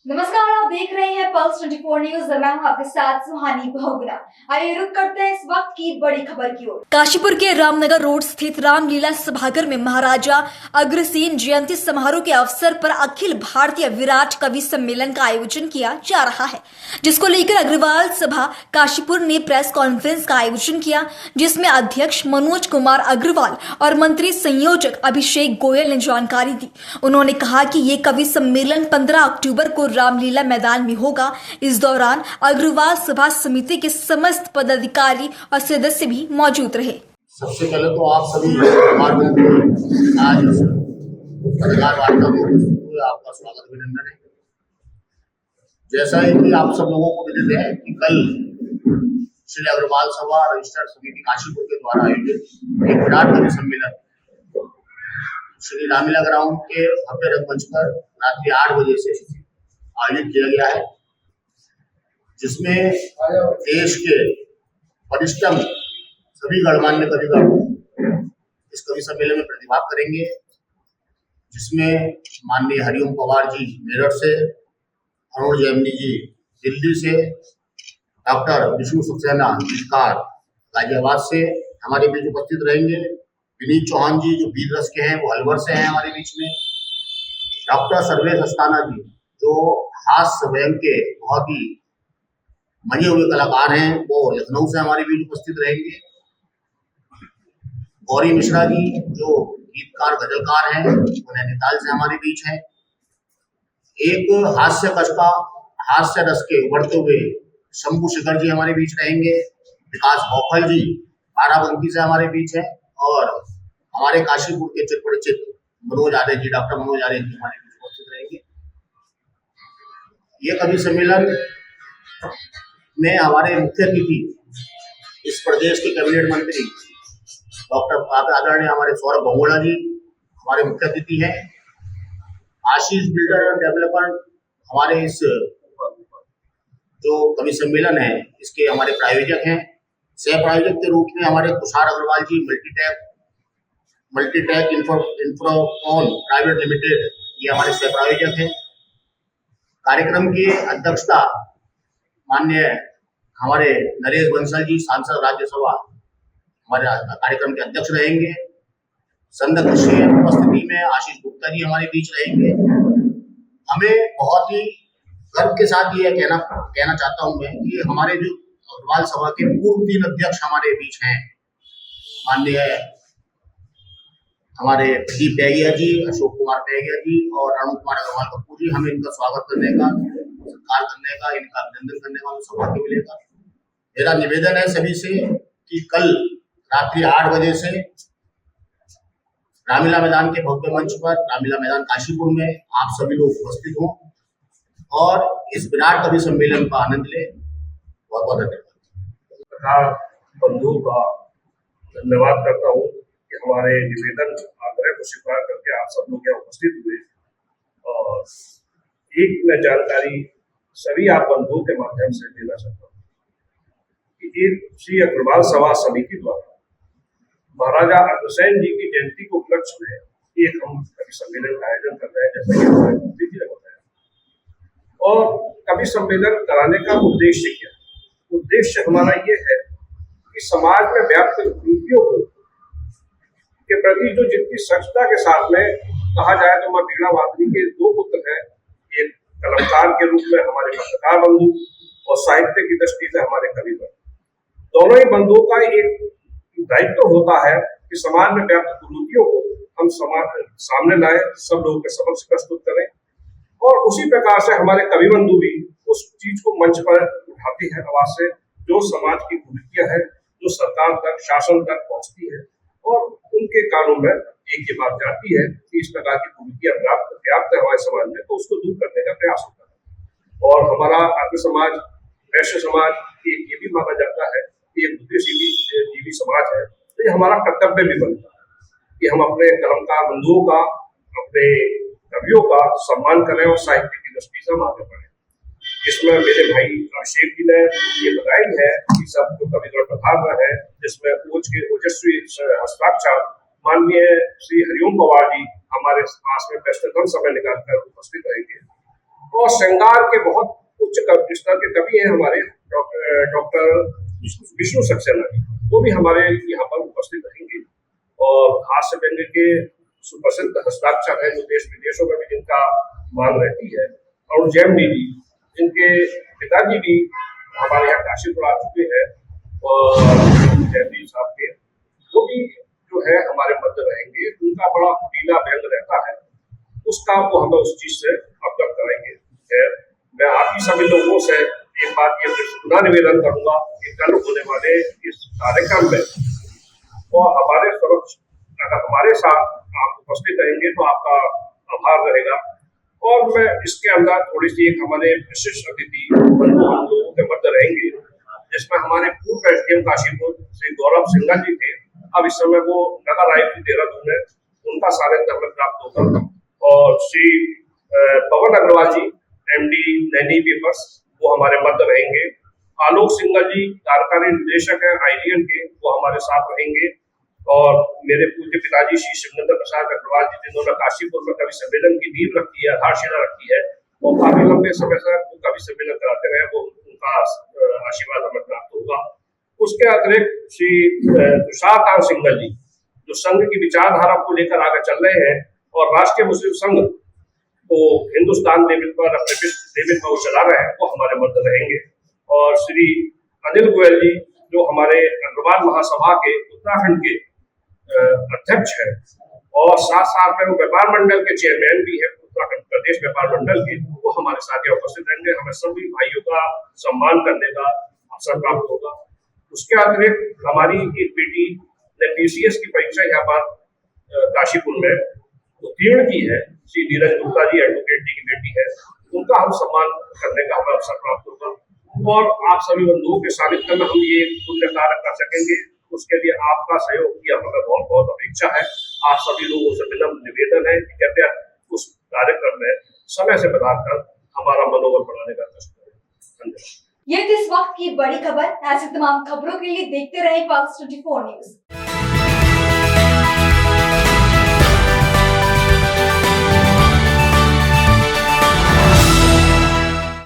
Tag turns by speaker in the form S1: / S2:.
S1: नमस्कार, आप देख रहे हैं पल्स 24 न्यूज। मैं हूं आपके साथ सुहानी बहुगुना। आइए रुक करते हैं इस वक्त की बड़ी खबर की ओर। काशीपुर के रामनगर रोड स्थित रामलीला सभागार में महाराजा अग्रसेन जयंती समारोह के अवसर पर अखिल भारतीय विराट कवि सम्मेलन का आयोजन किया जा रहा है, जिसको लेकर अग्रवाल सभा काशीपुर ने प्रेस कॉन्फ्रेंस का आयोजन किया, जिसमें अध्यक्ष मनोज कुमार अग्रवाल और मंत्री संयोजक अभिषेक गोयल ने जानकारी दी। उन्होंने कहा कि ये कवि सम्मेलन 15 अक्टूबर को रामलीला मैदान में होगा। इस दौरान अग्रवाल सभा समिति के समस्त पदाधिकारी और सदस्य भी मौजूद रहे।
S2: सबसे पहले तो आप सभी आज पत्रकार वार्ता में उपस्थित हुए, आपका स्वागत अभिनंदन है। जैसा है कि आप सब लोगों को विदित है कि कल श्री अग्रवाल सभा रजिस्टर्ड समिति काशीपुर के द्वारा आयोजित एक विराट कवि सम्मेलन श्री रामलीला ग्राउंड के भव्य रंगमंच पर रात्रि 8 बजे से आयोजित किया गया है, जिसमें देश के वरिष्ठतम सभी गणमान्य कविगण इस कवि सम्मेलन में प्रतिभाग करेंगे, जिसमें माननीय हरिओम पवार जी मेरठ से, अरुण जैमिनी जी दिल्ली से, डॉक्टर विष्णु सक्सेना गीतकार गाजियाबाद से हमारे बीच उपस्थित रहेंगे। विनीत चौहान जी जो वीर रस के हैं वो अलवर से हैं हमारे बीच में। डॉक्टर सर्वेश अस्थाना जी जो हास्य व्यंग के बहुत ही मजे हुए कलाकार हैं वो लखनऊ से हमारे बीच उपस्थित रहेंगे। गौरी मिश्रा जी जो गीतकार गजलकार हैं वो नैनीताल से हमारे बीच हैं। एक हास्य रस के उभरते हुए शंभू शिखर जी हमारे बीच रहेंगे। विकास बौखल जी बाराबंकी से हमारे बीच हैं और हमारे काशीपुर के चिरपरिचित मनोज आर्य जी, डॉक्टर मनोज आर्य जी हमारे बीच उपस्थित रहेंगे। ये कवि सम्मेलन में हमारे मुख्य अतिथि इस प्रदेश के कैबिनेट मंत्री डॉक्टर आदरणीय हमारे सौरभ बहुगुणा जी हमारे मुख्य अतिथि हैं। आशीष बिल्डर एंड डेवलपर हमारे इस जो कवि सम्मेलन है इसके हमारे प्रायोजक हैं। सह प्रायोजक के रूप में हमारे तुषार अग्रवाल जी मल्टीटेक इंफ्राकॉन प्राइवेट लिमिटेड ये हमारे सह प्रायोजक हैं। कार्यक्रम की अध्यक्षता माननीय हमारे नरेश बंसल जी सांसद राज्यसभा हमारे कार्यक्रम के अध्यक्ष रहेंगे। संदकर्षी उपस्थिति में आशीष गुप्ता जी हमारे बीच रहेंगे। हमें बहुत ही गर्व के साथ ये कहना चाहता हूं मैं कि हमारे जो अग्रवाल सभा के पूर्व 3 अध्यक्ष हमारे बीच हैं, माननीय हमारे प्रदीप पैगिया जी, अशोक कुमार पैगिया जी और अरुण कुमार अग्रवाल कपूर जी, हमें इनका स्वागत करने का, सत्कार करने का, इनका अभिनंदन करने का सौभाग्य मिलेगा। मेरा निवेदन है सभी से कि कल रात्रि 8 बजे से रामलीला मैदान के भव्य मंच पर, रामलीला मैदान काशीपुर में आप सभी लोग उपस्थित हों और इस विराट कवि सम्मेलन का आनंद लें। बहुत बहुत धन्यवाद।
S3: बंधुओं का धन्यवाद करता हूँ कि हमारे निवेदन आग्रह को स्वीकार करके आप सब लोग यहाँ उपस्थित हुए। और एक मैं जानकारी सभी आप बंधुओं के माध्यम से देना चाहता हूँ कि एक श्री अग्रवाल सभा समिति द्वारा महाराजा अग्रसेन जी की जयंती के उपलक्ष्य में एक हम कवि सम्मेलन का आयोजन कर रहे हैं, जैसा कि हमारे मंत्री जी ने बताया। और कवि सम्मेलन कराने का उद्देश्य क्या है? उद्देश्य हमारा ये है कि समाज में व्याप्त कुरीतियों के प्रति जो जितनी सख्तता के साथ में कहा जाए तो माँ वीणा वादनी के 2 पुत्र हैं, एक कलमकार के रूप में हमारे पत्रकार बंधु और साहित्य की दृष्टि से हमारे कवि बंधु। दोनों ही बंधुओं का एक दायित्व होता है कि समाज में व्याप्त कुरीतियों को हम समाज सामने लाए, सब लोगों के समक्ष प्रस्तुत करें। और उसी प्रकार से हमारे कवि बंधु भी उस चीज को मंच पर उठाती है आवाज से, जो समाज की कुरीतियां है, जो सरकार तक, शासन तक पहुंचती है और उनके कानों में एक ये बात जाती है कि इस प्रकार की कुरीतियां व्याप्त है हमारे समाज में, तो उसको दूर करने का प्रयास होता है। और हमारा आर्य समाज, वैश्य समाज ये भी माना जाता है कि एक बुद्धिजीवी समाज है, तो ये हमारा कर्तव्य भी बनता है कि हम अपने कलमकार बंधुओं का, अपने कवियों का सम्मान करें और साहित्य की दृष्टि से हम आगे बढ़े। इसमें मेरे भाई अभिषेक जी ने ये बताई है कि सब जो कविगण पधार रहे हैं, जिसमें ओजस्वी हस्ताक्षर माननीय श्री हरिओम पवार जी हमारे पास में व्यस्ततम समय निकालकर उपस्थित रहेंगे। और श्रृंगार के बहुत उच्च स्तर के कवि हैं हमारे डॉक्टर विष्णु सक्सेना जी, वो भी हमारे यहाँ पर उपस्थित रहेंगे। और हास्य व्यंग्य के सुप्रसिद्ध हस्ताक्षर है जो देश विदेशों में भी जिनका मांग रहती है, और जैम जी जिनके पिताजी भी हमारे यहाँ काशीपुर आ चुके हैं, और जैम जी साहब के वो भी जो है हमारे मध्य रहेंगे। उनका बड़ा कुटीला व्यंग रहता है, उसका वो हमें उस चीज से अवगत कराएंगे। मैं आप ही सभी लोगों से एक बात ये पुनः निवेदन करूंगा कि कल होने वाले इस कार्यक्रम में और हमारे समक्ष अगर हमारे साथ आप उपस्थित रहेंगे तो आपका आभार रहेगा। और मैं इसके अंदर थोड़ी सी एक हमारे विशिष्ट अतिथि लोगों के मध्य रहेंगे, जिसमें हमारे पूर्व एसडीएम काशीपुर श्री गौरव सिंघल जी थे। अब इस समय वो नगर आयुक्त देहरादून है, उनका सानिध्य हमें प्राप्त होगा। और श्री पवन अग्रवाल जी एमडी नैनी पेपर्स वो हमारे मध्य रहेंगे। आलोक सिंघल जी कार्यकारी निदेशक हैं आईजीएन के, वो हमारे साथ रहेंगे। और मेरे पूज्य पिताजी श्री शिवनंदन प्रसाद अग्रवाल जी, जिन्होंने काशीपुर में कवि सम्मेलन की नींव रखी है, आधारशिला रखी है, और काफी लंबे समय से वो कवि सम्मेलन कराते रहे, वो उनका आशीर्वाद हमें प्राप्त होगा। उसके अतिरिक्त श्री तुषार सिंघल जी जो संघ की विचारधारा को लेकर आगे चल रहे हैं और राष्ट्रीय मुस्लिम संघ को हिंदुस्तान लेवल पर अपने विश्व लेवल पर वो चला रहे हैं, वो हमारे मध्य रहेंगे। और श्री अनिल गोयल जी जो हमारे अग्रवाल महासभा के उत्तराखंड के अध्यक्ष हैं, और साथ साथ में वो व्यापार मंडल के चेयरमैन भी है उत्तराखंड प्रदेश व्यापार मंडल के, वो हमारे साथ यहाँ उपस्थित रहेंगे। हमें सभी भाइयों का सम्मान करने का अवसर प्राप्त होगा। उसके अतिरिक्त हमारी एक बेटी ने पीसीएस की परीक्षा यहाँ पर काशीपुर में उत्तीर्ण की है, श्री नीरज गुप्ता जी एडवोकेट जी की बेटी है, उनका हम सम्मान करने का हमें अवसर प्राप्त होगा। और आप सभी बंधुओं के सानिध्य में हम ये पुण्य कार्य कर सकेंगे, उसके लिए आपका सहयोग की हमें बहुत बहुत अपेक्षा है। आप सभी लोगों से विनम्र निवेदन है कि कृपया उस कार्यक्रम में समय से पधारकर हमारा मनोबल बढ़ाने का कष्ट करें। धन्यवाद।
S1: ये थी इस वक्त की बड़ी खबर। ऐसी तमाम खबरों के लिए देखते रहे पल्स 24 न्यूज।